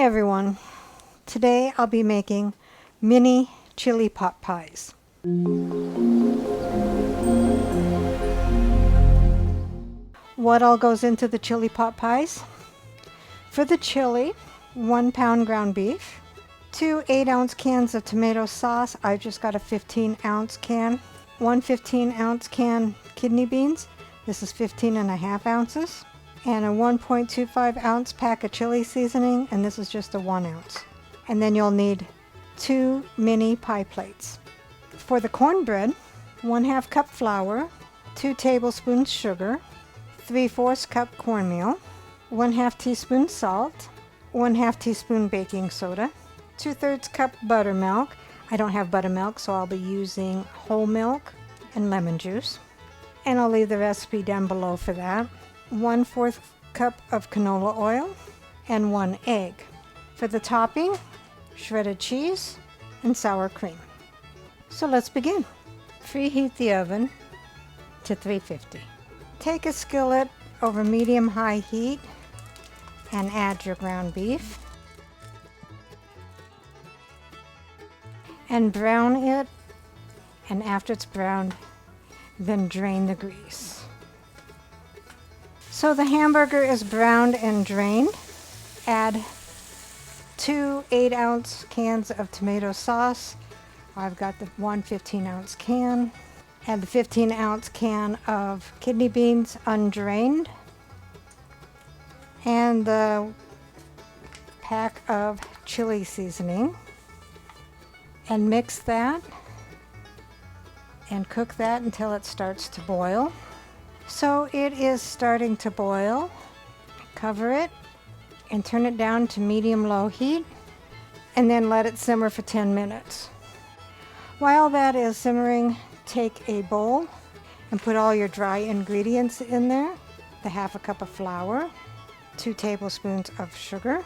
Hi everyone. Today I'll be making mini chili pot pies. What all goes into the chili pot pies? For the chili, 1 pound ground beef, 2 8-ounce cans of tomato sauce. I've just got a 15-ounce can, 1 15-ounce can kidney beans. This is 15.5 ounces. And a 1.25 ounce pack of chili seasoning, and this is just a 1 ounce. And then you'll need 2 mini pie plates. For the cornbread, 1/2 cup flour, 2 tablespoons sugar, 3/4 cup cornmeal, 1/2 teaspoon salt, 1/2 teaspoon baking soda, 2/3 cup buttermilk. I don't have buttermilk, so I'll be using whole milk and lemon juice. And I'll leave the recipe down below for that. 1/4 cup of canola oil and 1 egg. For the topping, shredded cheese and sour cream. So let's begin. Preheat the oven to 350. Take a skillet over medium-high heat and add your ground beef. And brown it, and after it's browned, then drain the grease. So the hamburger is browned and drained. Add 2 8-ounce cans of tomato sauce. I've got the 1 15-ounce can. Add the 15-ounce can of kidney beans undrained. And the pack of chili seasoning. And mix that. And cook that until it starts to boil. So it is starting to boil. Cover it and turn it down to medium-low heat, and then let it simmer for 10 minutes. While that is simmering, take a bowl and put all your dry ingredients in there. The 1/2 cup of flour, 2 tablespoons of sugar,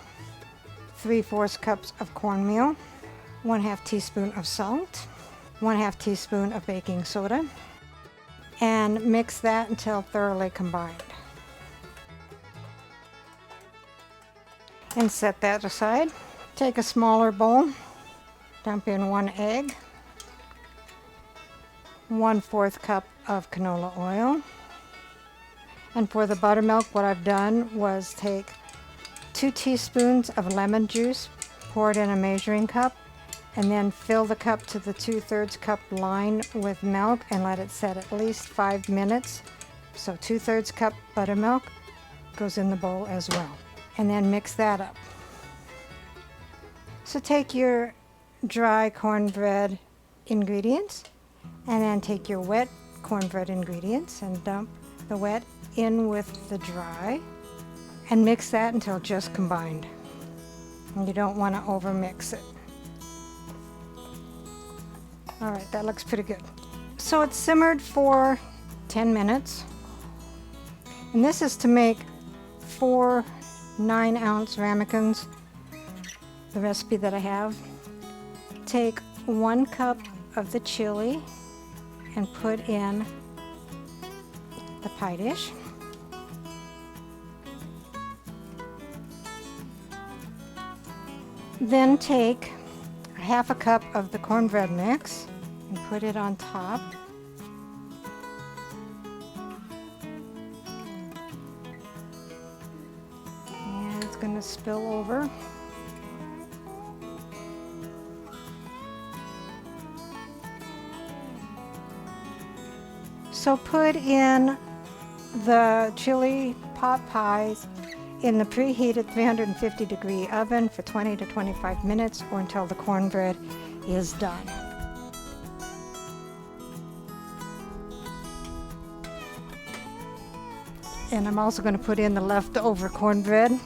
3/4 cups of cornmeal, 1/2 teaspoon of salt, 1/2 teaspoon of baking soda, and mix that until thoroughly combined. And set that aside. Take a smaller bowl, dump in 1 egg, 1/4 cup of canola oil. And for the buttermilk, what I've done was take 2 teaspoons of lemon juice, pour it in a measuring cup, and then fill the cup to the 2/3 cup line with milk and let it set at least 5 minutes. So 2/3 cup buttermilk goes in the bowl as well. And then mix that up. So take your dry cornbread ingredients and then take your wet cornbread ingredients and dump the wet in with the dry and mix that until just combined. And you don't want to overmix it. All right, that looks pretty good. So it's simmered for 10 minutes. And this is to make 4 9-ounce ramekins, the recipe that I have. Take 1 cup of the chili and put in the pie dish. Then take 1/2 cup of the cornbread mix and put it on top. And it's going to spill over. So put in the chili pot pies in the preheated 350-degree oven for 20 to 25 minutes or until the cornbread is done. And I'm also going to put in the leftover cornbread.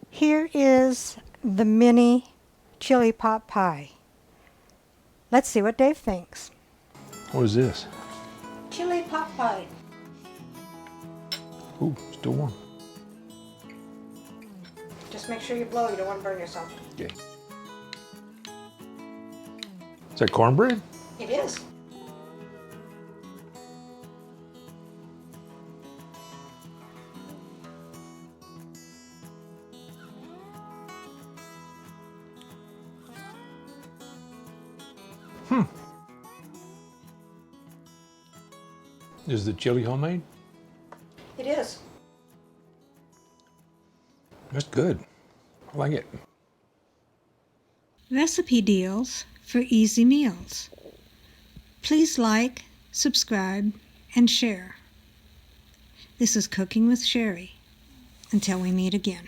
Here is the mini chili pot pie. Let's see what Dave thinks. What is this? Chili pot pie. Ooh, still warm. Just make sure you blow, you don't want to burn yourself. Okay. Is that cornbread? It is. Is the chili homemade? It is. That's good. I like it. Recipe deals for easy meals. Please like, subscribe, and share. This is Cooking with Sherry. Until we meet again.